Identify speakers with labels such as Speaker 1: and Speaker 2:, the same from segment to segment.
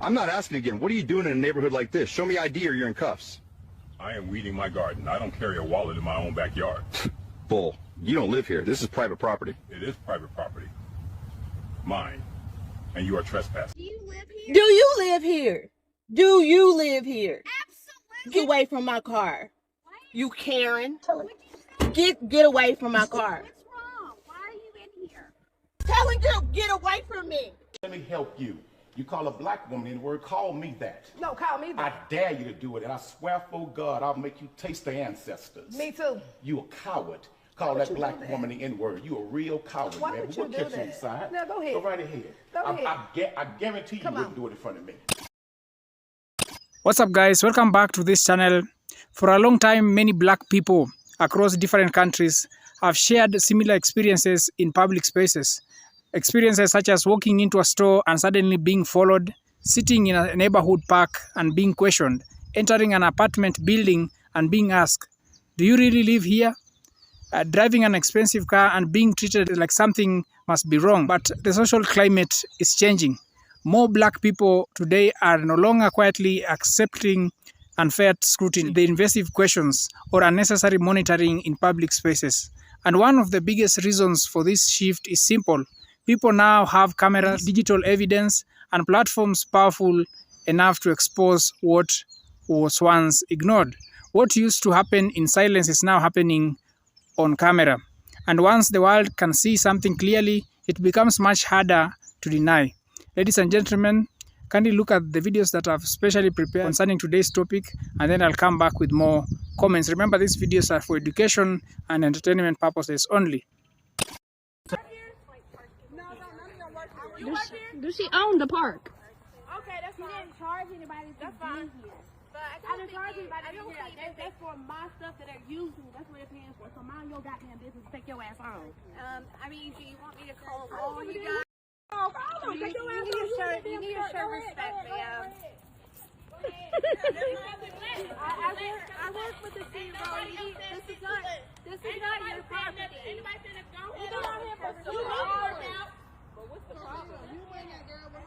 Speaker 1: I'm not asking again. What are you doing in a neighborhood like this? Show me ID or you're in cuffs.
Speaker 2: I am weeding my garden. I don't carry a wallet in my own backyard.
Speaker 1: Bull. You don't live here. This is private property.
Speaker 2: It is private property. Mine. And you are trespassing.
Speaker 3: Do you live here?
Speaker 4: Do you live here? Do you live here?
Speaker 3: Absolutely.
Speaker 4: Get away from my car.
Speaker 3: What?
Speaker 4: You Karen.
Speaker 3: What'd you say?
Speaker 4: Get away from my car.
Speaker 3: What's wrong? Why are you in here?
Speaker 4: Telling you, get away from me.
Speaker 5: Let me help you. You call a black woman in the word, call me that.
Speaker 6: No, call me that.
Speaker 5: I dare you to do it, and I swear for God, I'll make you taste the ancestors.
Speaker 6: Me too.
Speaker 5: You a coward. Call that black woman the N-word. You a real coward,
Speaker 6: Why
Speaker 5: man.
Speaker 6: would you
Speaker 5: We'll
Speaker 6: do
Speaker 5: catch you
Speaker 6: that?
Speaker 5: inside.
Speaker 6: No, go ahead.
Speaker 5: Go right ahead.
Speaker 6: Go ahead.
Speaker 5: I guarantee you wouldn't do it in front of me.
Speaker 7: What's up, guys? Welcome back to this channel. For a long time, many black people across different countries have shared similar experiences in public spaces. Experiences such as walking into a store and suddenly being followed, sitting in a neighborhood park and being questioned, entering an apartment building and being asked, "Do you really live here?" Driving an expensive car and being treated like something must be wrong. But the social climate is changing. More black people today are no longer quietly accepting unfair scrutiny, the invasive questions, or unnecessary monitoring in public spaces. And one of the biggest reasons for this shift is simple. People now have cameras, digital evidence, and platforms powerful enough to expose what was once ignored. What used to happen in silence is now happening on camera. And once the world can see something clearly, it becomes much harder to deny. Ladies and gentlemen, kindly look at the videos that I've specially prepared concerning today's topic, and then I'll come back with more comments. Remember, these videos are for education and entertainment purposes only.
Speaker 3: Does she own the park?
Speaker 6: Okay, that's fine.
Speaker 3: Didn't charge anybody to
Speaker 6: That's
Speaker 3: be
Speaker 6: fine.
Speaker 3: here.
Speaker 6: But
Speaker 3: I didn't charge anybody to be here. That's for my stuff that they're using. That's what they're paying for. So mind your goddamn business. Take your ass on.
Speaker 6: I mean, do you want me to call all you guys?
Speaker 3: You need to show respect, ma'am. I work with the CEO. This is not your property.
Speaker 6: Anybody finna go
Speaker 3: You've been out here for so
Speaker 6: You
Speaker 3: long.
Speaker 6: But what's the problem? You and that girl were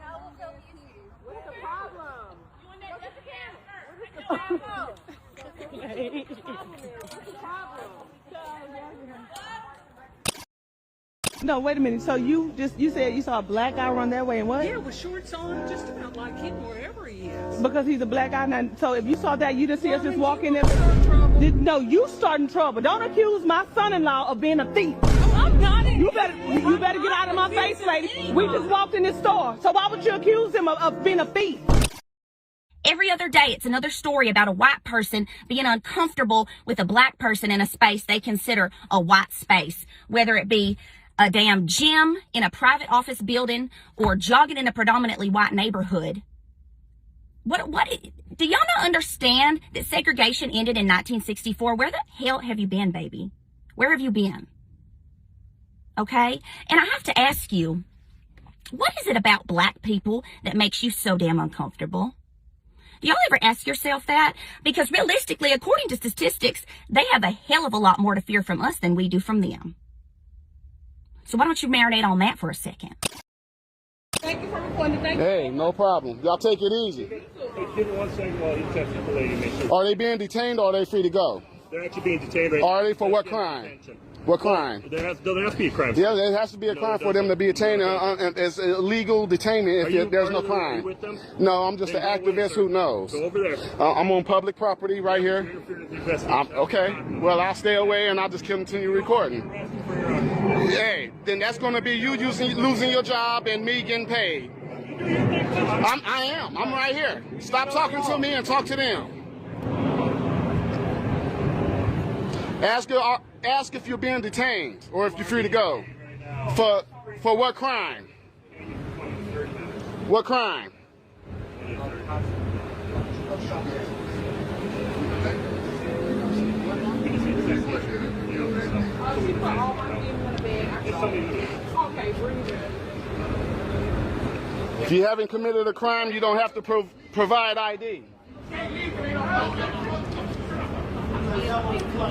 Speaker 3: What's the problem?
Speaker 6: You and that Jessica?
Speaker 3: What's the problem?
Speaker 8: No, wait a minute. So you said you saw a black guy run that way and what?
Speaker 9: Yeah, with shorts on, just about like him wherever he is.
Speaker 8: Because he's a black guy. Now, so if you saw that, you just see us just walking there.
Speaker 9: Trouble.
Speaker 8: No, you starting trouble. Don't accuse my son-in-law of being a thief.
Speaker 9: I'm not in.
Speaker 8: You better get out of my face, lady. We just walked in this store. So why would you accuse him of being a thief?
Speaker 10: Every other day, it's another story about a white person being uncomfortable with a black person in a space they consider a white space, whether it be a damn gym in a private office building or jogging in a predominantly white neighborhood. What do y'all not understand that segregation ended in 1964? Where the hell have you been, baby? Where have you been? Okay? And I have to ask you, what is it about black people that makes you so damn uncomfortable? Do y'all ever ask yourself that? Because realistically, according to statistics, they have a hell of a lot more to fear from us than we do from them. So why don't you marinate on that for a second?
Speaker 8: Thank you for recording.
Speaker 11: Hey, no problem. Y'all take it easy.
Speaker 2: Hey, give me 1 second while he checks the lady. Make sure.
Speaker 11: Are they being detained or are they free to go?
Speaker 2: They're actually being detained right now.
Speaker 11: Are they for what crime? What crime?
Speaker 2: There has to be a crime.
Speaker 11: Yeah, there has to be a crime for them to be detained. It's illegal detainment if there's no crime.
Speaker 2: Are you with them?
Speaker 11: No, I'm just an activist who knows.
Speaker 2: Go over there.
Speaker 11: I'm on public property right here. Okay, well, I'll stay away and I'll just continue recording. Hey, then that's going to be you losing your job and me getting paid. I am. I'm right here. Stop talking to me and talk to them. Ask if you're being detained or if you're free to go. For what crime? What crime? If you haven't committed a crime, you don't have to provide ID.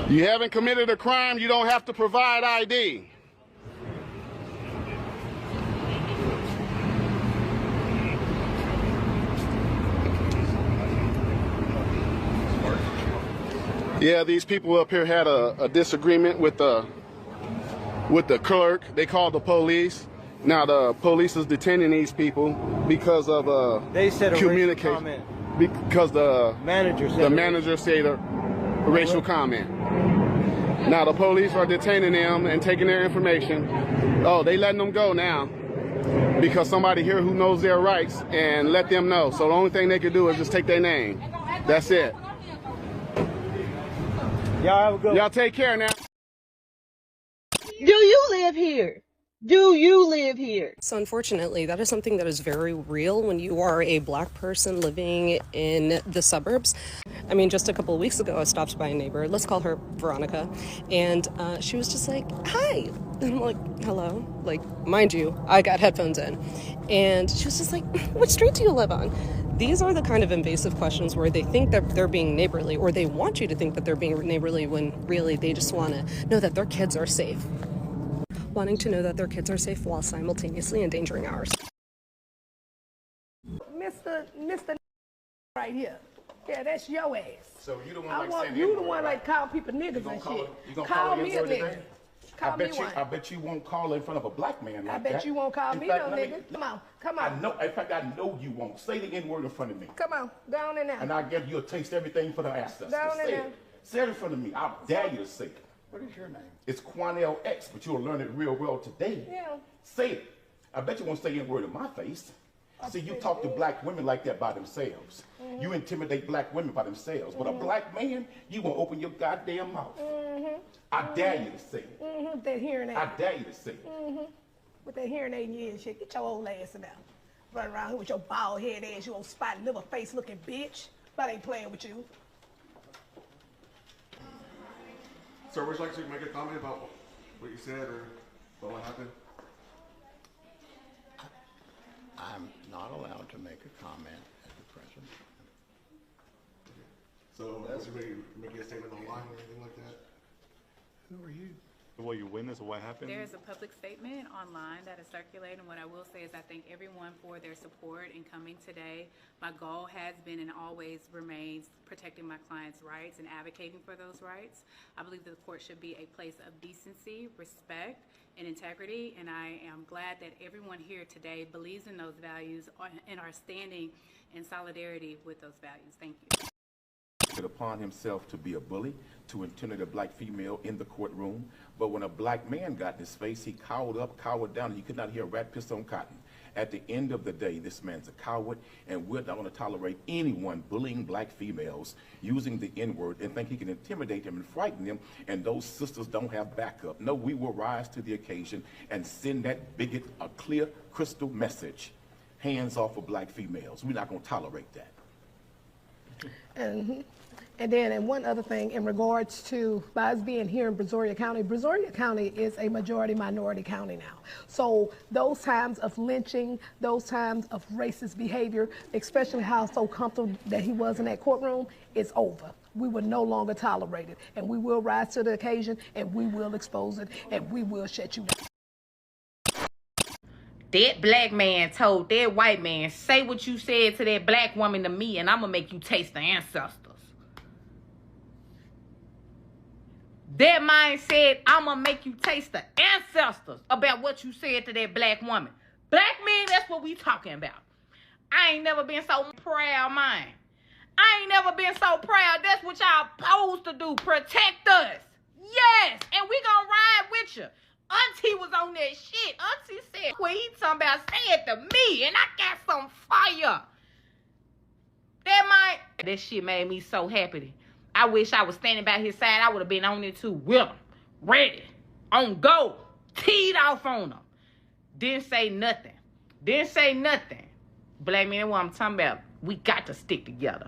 Speaker 11: You haven't committed a crime, you don't have to provide ID. Yeah, these people up here had a disagreement with the clerk. They called the police. Now the police is detaining these people because of
Speaker 12: they said a
Speaker 11: communication.
Speaker 12: comment.
Speaker 11: Because the
Speaker 12: manager said
Speaker 11: a racial comment. Now the police are detaining them and taking their information. Oh, they letting them go now because somebody here who knows their rights and let them know. So the only thing they can do is just take their name. That's it.
Speaker 12: Y'all have a good one.
Speaker 11: Y'all take care now.
Speaker 4: Do you live here? Do you live here?
Speaker 13: So unfortunately, that is something that is very real when you are a black person living in the suburbs. I mean, just a couple of weeks ago, I stopped by a neighbor, let's call her Veronica, and she was just like, hi. And I'm like, hello? Like, mind you, I got headphones in. And she was just like, what street do you live on? These are the kind of invasive questions where they think that they're being neighborly, or they want you to think that they're being neighborly when really they just want to know that their kids are safe. Wanting to know that their kids are safe while simultaneously endangering ours.
Speaker 8: Mr. right here. Yeah, that's your ass.
Speaker 5: So you the one
Speaker 8: I
Speaker 5: like
Speaker 8: want
Speaker 5: saying
Speaker 8: you the
Speaker 5: N-word,
Speaker 8: one
Speaker 5: right?
Speaker 8: like call people niggas and
Speaker 5: call
Speaker 8: shit.
Speaker 5: her- you gonna
Speaker 8: Call
Speaker 5: her
Speaker 8: me a
Speaker 5: N-word
Speaker 8: nigga.
Speaker 5: today?
Speaker 8: Call me one.
Speaker 5: I bet you won't call her in front of a black man like
Speaker 8: I
Speaker 5: that.
Speaker 8: bet you won't call
Speaker 5: In
Speaker 8: me
Speaker 5: fact,
Speaker 8: no
Speaker 5: let me-
Speaker 8: nigga. Come on, come
Speaker 5: I
Speaker 8: on.
Speaker 5: know. In fact, I know you won't. Say the N-word in front of me,
Speaker 8: Come on, go on in there.
Speaker 5: and I give you a taste everything for the ancestors.
Speaker 8: Down in
Speaker 5: Say
Speaker 8: there.
Speaker 5: it. Say it in front of me. I dare you to say it.
Speaker 12: What is your name?
Speaker 5: It's Quanell X, but you'll learn it real well today.
Speaker 8: Yeah.
Speaker 5: Say it. I bet you won't say N-word in my face. See, you talk to black women like that by themselves. You intimidate black women by themselves. But a black man, you won't open your goddamn mouth. I dare you to say it.
Speaker 8: That hearing aid.
Speaker 5: I dare you to say it.
Speaker 8: With that hearing aid in your ear and shit, get your old ass in there. Run around here with your bald head ass, you old spotted liver face looking bitch. But I ain't playing with you.
Speaker 14: So would you like to make a comment about what you said or about what happened?
Speaker 15: I'm not allowed to make a comment at the present.
Speaker 14: So was you making a statement online or anything like that?
Speaker 15: Who are you?
Speaker 16: Well, you witnessed what happened?
Speaker 17: There is a public statement online that is circulating. What I will say is I thank everyone for their support in coming today. My goal has been and always remains protecting my clients' rights and advocating for those rights. I believe that the court should be a place of decency, respect, and integrity, and I am glad that everyone here today believes in those values and are standing in solidarity with those values. Thank you.
Speaker 5: It upon himself to be a bully, to intimidate a black female in the courtroom. But when a black man got in his face, he cowered up, cowered down, and he could not hear a rat piss on cotton. At the end of the day, this man's a coward, and we're not going to tolerate anyone bullying black females, using the N-word, and think he can intimidate them and frighten them, and those sisters don't have backup. No, we will rise to the occasion and send that bigot a clear, crystal message. Hands off of black females. We're not going to tolerate that.
Speaker 8: And then, and one other thing in regards to by us being here in Brazoria County is a majority minority county now. So those times of lynching, those times of racist behavior, especially how so comfortable that he was in that courtroom, is over. We will no longer tolerate it, and we will rise to the occasion, and we will expose it, and we will shut you down.
Speaker 18: That black man told that white man, say what you said to that black woman to me, and I'm gonna make you taste the ancestors. That man said, I'm gonna make you taste the ancestors about what you said to that black woman. Black men, that's what we talking about. I ain't never been so proud, man. I ain't never been so proud. That's what y'all supposed to do, protect us. Yes, and we gonna ride with you. Auntie was on that shit. Auntie said, what he talking about, say it to me, and I got some fire. That shit made me so happy. I wish I was standing by his side. I would have been on it too, with him, ready, on go, teed off on him. Didn't say nothing. Didn't say nothing. Black man, what I'm talking about, we got to stick together.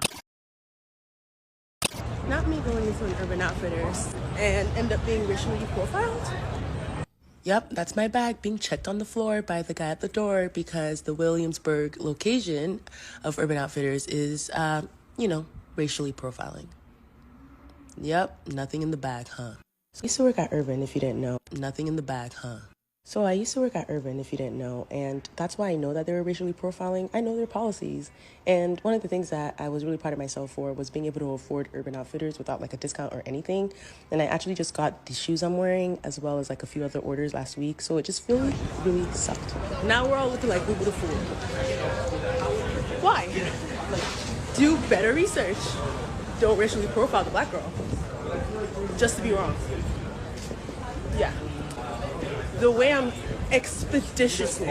Speaker 19: Not me going into an Urban Outfitters and end up being racially profiled. Yep, that's my bag being checked on the floor by the guy at the door because the Williamsburg location of Urban Outfitters is, racially profiling. Yep, nothing in the bag, huh? I used to work at Urban, if you didn't know. Nothing in the bag, huh? So I used to work at Urban, if you didn't know, and that's why I know that they were racially profiling. I know their policies. And one of the things that I was really proud of myself for was being able to afford Urban Outfitters without like a discount or anything. And I actually just got the shoes I'm wearing as well as like a few other orders last week. So it just really sucked. Now we're all looking like we would afford. Why? Like, do better research. Don't racially profile the black girl. Just to be wrong. Yeah. The way I'm expeditiously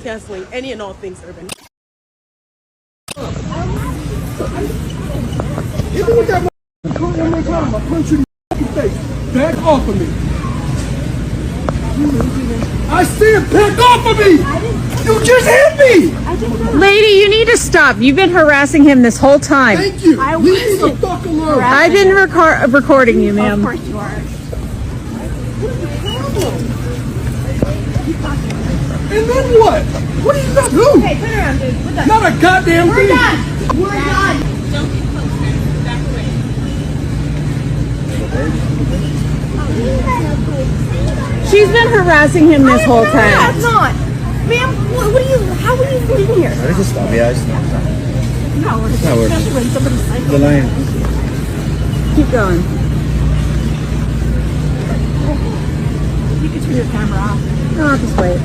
Speaker 19: canceling any and all things Urban.
Speaker 20: Hit me with that one more time, I'll punch you in the face. Back off of me. I said back off of me! You just hit me!
Speaker 21: Lady, you need to stop. You've been harassing him this whole time.
Speaker 20: Thank you. Leave me the fuck alone.
Speaker 21: I've been recording you, ma'am.
Speaker 3: Of course you are.
Speaker 20: And then what? What are you gonna do?
Speaker 3: Hey, turn around, dude. We're done.
Speaker 20: Not a goddamn thing.
Speaker 3: Done. We're done. Don't get close, man. Back away.
Speaker 21: She's been harassing him this whole time.
Speaker 3: That's not. Ma'am, what are you, how are you leaving here?
Speaker 12: I just stop. Yeah, I just stop.
Speaker 3: No,
Speaker 21: especially
Speaker 3: when somebody's psycho.
Speaker 12: The line.
Speaker 21: Keep going.
Speaker 3: You can turn your camera off.
Speaker 21: No, I'll just wait.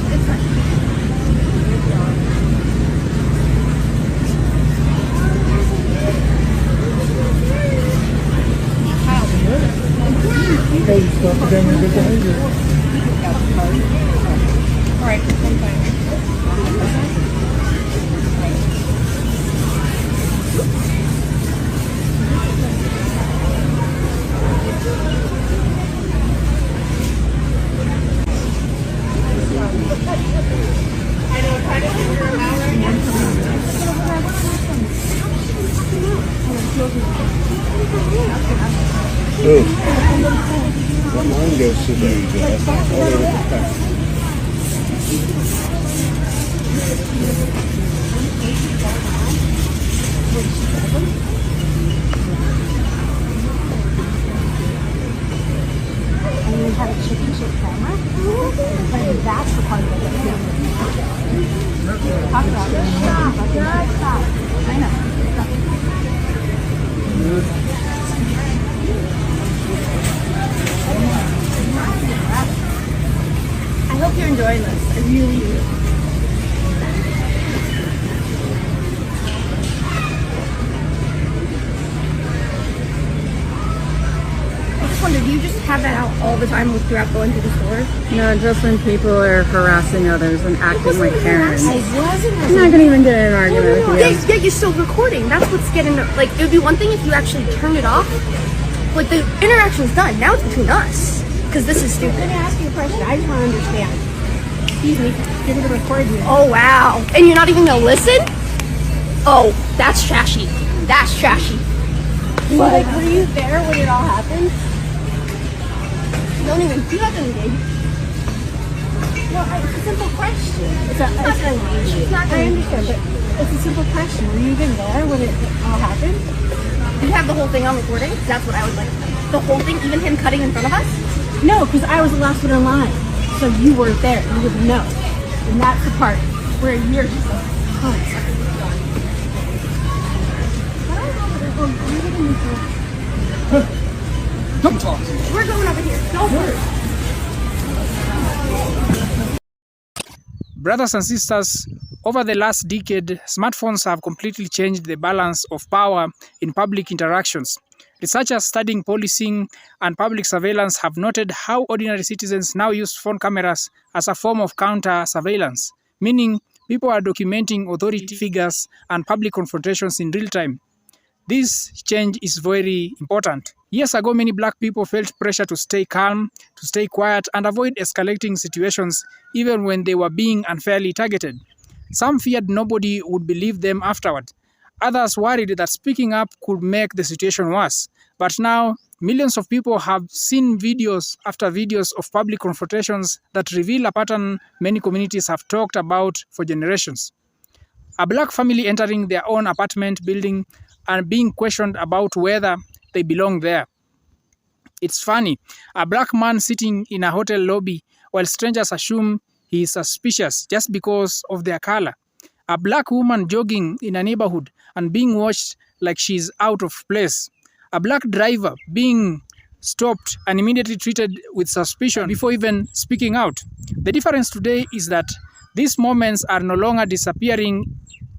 Speaker 3: It's fine.
Speaker 20: Hey, you stop the damn good behavior.
Speaker 3: All right, one time.
Speaker 12: What line goes to the
Speaker 3: And we have a chicken shit camera. And that's the part that gets me. Talk about this. Stop. I know. I hope you're enjoying this. I really do. I just wonder, do you just have that out all the time throughout going to the store?
Speaker 21: No, just when people are harassing others and acting like parents.
Speaker 3: I wasn't.
Speaker 21: I'm not gonna even get in an argument with you.
Speaker 3: Yeah, you're still recording. That's what's getting, like, it would be one thing if you actually turned it off. Like, the interaction's done. Now it's between us. Because this is stupid. Let me ask you a question. I just want to understand. Excuse me. You're going to record you. Oh, wow. And you're not even going to listen? Oh, that's trashy. That's trashy. Like, were you there when it all happened? Don't even do nothing, babe. No, it's a simple question. It's not going to I understand, but it's a simple question. Were you even there when it all happened? You have the whole thing on recording? That's what I would like. The whole thing, even him cutting in front of us? No, because I was the last one in line. So you weren't there. You wouldn't know. And that's the part where you're just like,
Speaker 20: Don't talk.
Speaker 3: We're going over here. Go for it.
Speaker 7: Brothers and sisters, over the last decade, smartphones have completely changed the balance of power in public interactions. Researchers studying policing and public surveillance have noted how ordinary citizens now use phone cameras as a form of counter-surveillance, meaning people are documenting authority figures and public confrontations in real time. This change is very important. Years ago, many black people felt pressure to stay calm, to stay quiet, and avoid escalating situations even when they were being unfairly targeted. Some feared nobody would believe them afterward. Others worried that speaking up could make the situation worse. But now, millions of people have seen videos after videos of public confrontations that reveal a pattern many communities have talked about for generations. A black family entering their own apartment building and being questioned about whether they belong there. It's funny. A black man sitting in a hotel lobby while strangers assume he is suspicious just because of their color. A black woman jogging in a neighborhood and being watched like she is out of place. A black driver being stopped and immediately treated with suspicion before even speaking out. The difference today is that these moments are no longer disappearing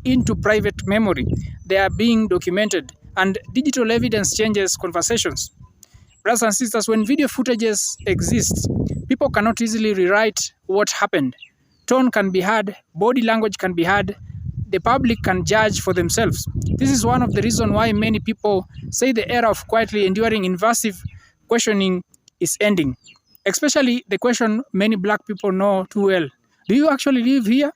Speaker 7: into private memory. They are being documented, and digital evidence changes conversations. Brothers and sisters, when video footages exist, people cannot easily rewrite what happened. Tone can be heard, body language can be heard, the public can judge for themselves. This is one of the reasons why many people say the era of quietly enduring invasive questioning is ending. Especially the question many black people know too well. Do you actually live here?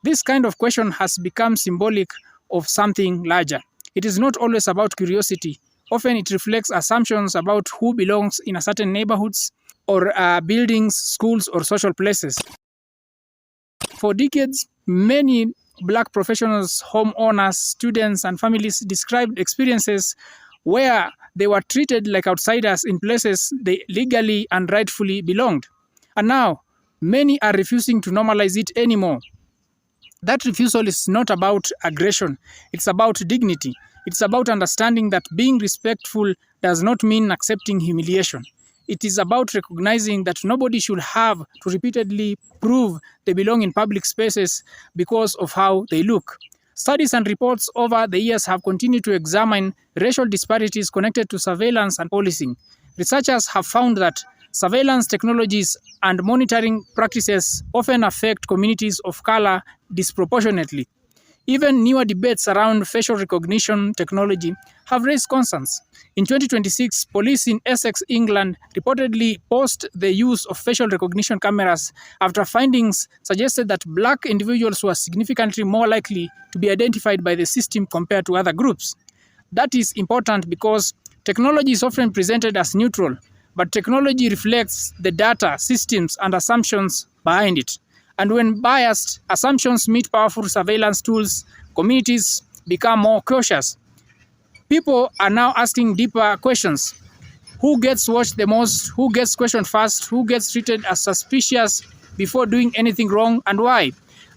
Speaker 7: This kind of question has become symbolic of something larger. It is not always about curiosity. Often it reflects assumptions about who belongs in a certain neighborhoods or buildings, schools, or social places. For decades, many black professionals, homeowners, students, and families described experiences where they were treated like outsiders in places they legally and rightfully belonged. And now, many are refusing to normalize it anymore. That refusal is not about aggression, it's about dignity. It's about understanding that being respectful does not mean accepting humiliation. It is about recognizing that nobody should have to repeatedly prove they belong in public spaces because of how they look. Studies and reports over the years have continued to examine racial disparities connected to surveillance and policing. Researchers have found that surveillance technologies and monitoring practices often affect communities of color disproportionately. Even newer debates around facial recognition technology have raised concerns. In 2026, police in Essex, England, reportedly paused the use of facial recognition cameras after findings suggested that black individuals were significantly more likely to be identified by the system compared to other groups. That is important because technology is often presented as neutral, but technology reflects the data, systems, and assumptions behind it. And when biased assumptions meet powerful surveillance tools, communities become more cautious. People are now asking deeper questions. Who gets watched the most? Who gets questioned first? Who gets treated as suspicious before doing anything wrong, and why?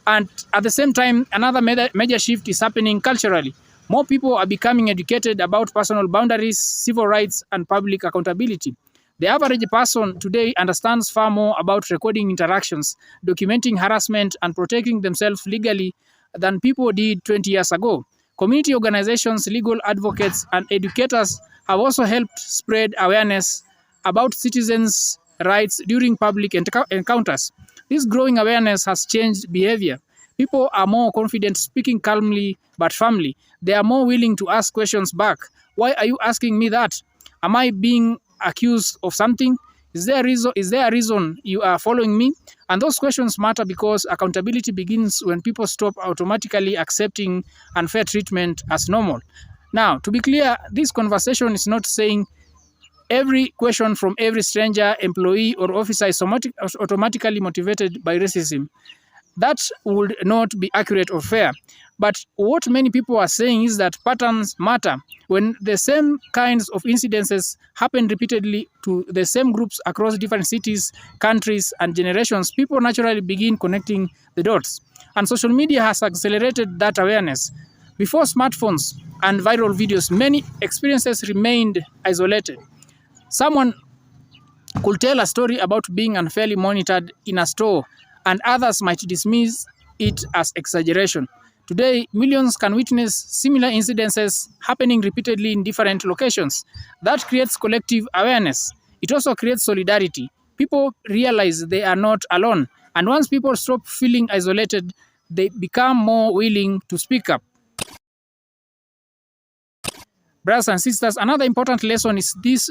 Speaker 7: And at the same time, another major shift is happening culturally. More people are becoming educated about personal boundaries, civil rights, and public accountability. The average person today understands far more about recording interactions, documenting harassment, and protecting themselves legally than people did 20 years ago. Community organizations, legal advocates, and educators have also helped spread awareness about citizens' rights during public encounters. This growing awareness has changed behavior. People are more confident speaking calmly but firmly. They are more willing to ask questions back. Why are you asking me that? Am I being accused of something? Is there a reason you are following me? And those questions matter because accountability begins when people stop automatically accepting unfair treatment as normal. Now, to be clear, this conversation is not saying every question from every stranger, employee, or officer is automatically motivated by racism. That would not be accurate or fair. But what many people are saying is that patterns matter. When the same kinds of incidences happen repeatedly to the same groups across different cities, countries, and generations, people naturally begin connecting the dots. And social media has accelerated that awareness. Before smartphones and viral videos, many experiences remained isolated. Someone could tell a story about being unfairly monitored in a store, and others might dismiss it as exaggeration. Today, millions can witness similar incidences happening repeatedly in different locations. That creates collective awareness. It also creates solidarity. People realize they are not alone. And once people stop feeling isolated, they become more willing to speak up. Brothers and sisters, another important lesson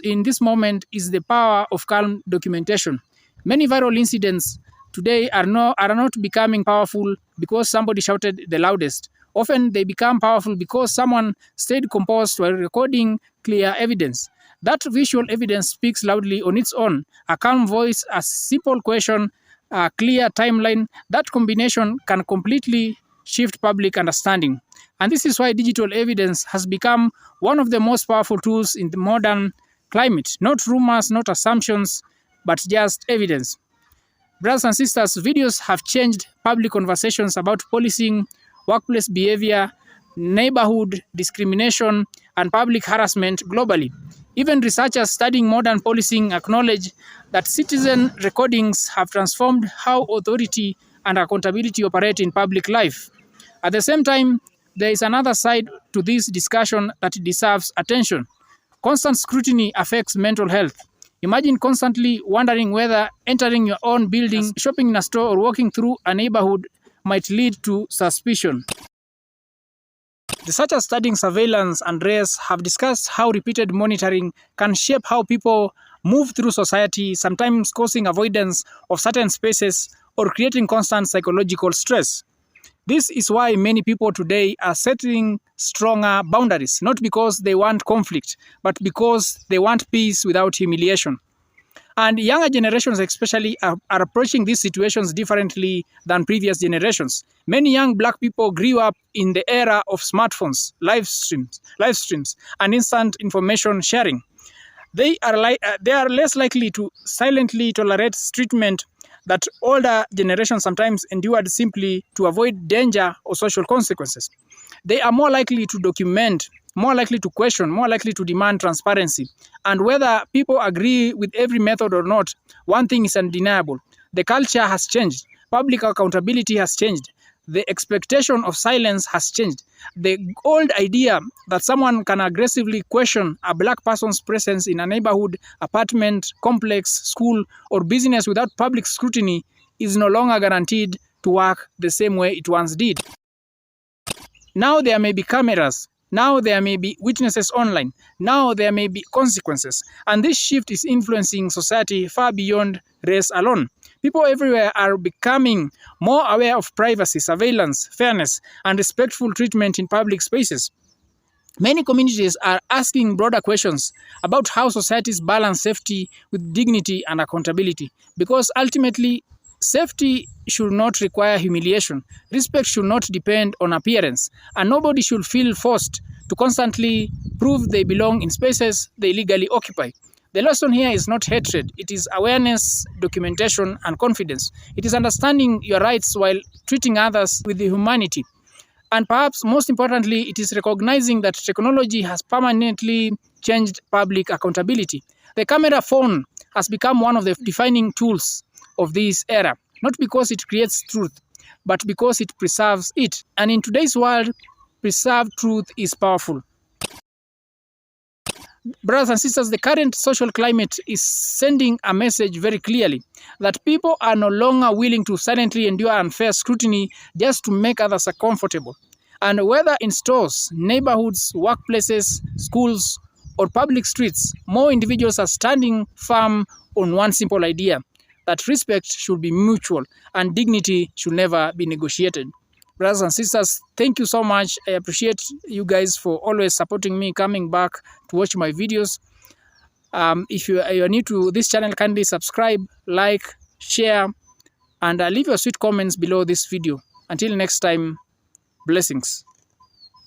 Speaker 7: in this moment is the power of calm documentation. Many viral incidents today are not becoming powerful because somebody shouted the loudest. Often they become powerful because someone stayed composed while recording clear evidence. That visual evidence speaks loudly on its own. A calm voice, a simple question, a clear timeline, that combination can completely shift public understanding. And this is why digital evidence has become one of the most powerful tools in the modern climate. Not rumors, not assumptions, but just evidence. Brothers and sisters, videos have changed public conversations about policing, workplace behavior, neighborhood discrimination, and public harassment globally. Even researchers studying modern policing acknowledge that citizen recordings have transformed how authority and accountability operate in public life. At the same time, there is another side to this discussion that deserves attention. Constant scrutiny affects mental health. Imagine constantly wondering whether entering your own building, shopping in a store, or walking through a neighborhood might lead to suspicion. Researchers studying surveillance and race have discussed how repeated monitoring can shape how people move through society, sometimes causing avoidance of certain spaces or creating constant psychological stress. This is why many people today are setting stronger boundaries, not because they want conflict, but because they want peace without humiliation. And younger generations especially are approaching these situations differently than previous generations. Many young black people grew up in the era of smartphones, live streams, and instant information sharing. They are less likely to silently tolerate treatment that older generations sometimes endured simply to avoid danger or social consequences. They are more likely to document, more likely to question, more likely to demand transparency. And whether people agree with every method or not, one thing is undeniable. The culture has changed. Public accountability has changed. The expectation of silence has changed. The old idea that someone can aggressively question a black person's presence in a neighborhood, apartment, complex, school, or business without public scrutiny is no longer guaranteed to work the same way it once did. Now there may be cameras. Now there may be witnesses online. Now there may be consequences. And this shift is influencing society far beyond race alone. People everywhere are becoming more aware of privacy, surveillance, fairness, and respectful treatment in public spaces. Many communities are asking broader questions about how societies balance safety with dignity and accountability, because ultimately, safety should not require humiliation, respect should not depend on appearance, and nobody should feel forced to constantly prove they belong in spaces they legally occupy. The lesson here is not hatred, it is awareness, documentation, and confidence. It is understanding your rights while treating others with humanity. And perhaps most importantly, it is recognizing that technology has permanently changed public accountability. The camera phone has become one of the defining tools of this era, not because it creates truth, but because it preserves it. And in today's world, preserved truth is powerful. Brothers and sisters, the current social climate is sending a message very clearly that people are no longer willing to silently endure unfair scrutiny just to make others comfortable. And whether in stores, neighborhoods, workplaces, schools, or public streets, more individuals are standing firm on one simple idea, that respect should be mutual and dignity should never be negotiated. Brothers and sisters, thank you so much. I appreciate you guys for always supporting me, coming back to watch my videos. If you are new to this channel, kindly subscribe, like, share, and leave your sweet comments below this video. Until next time, blessings.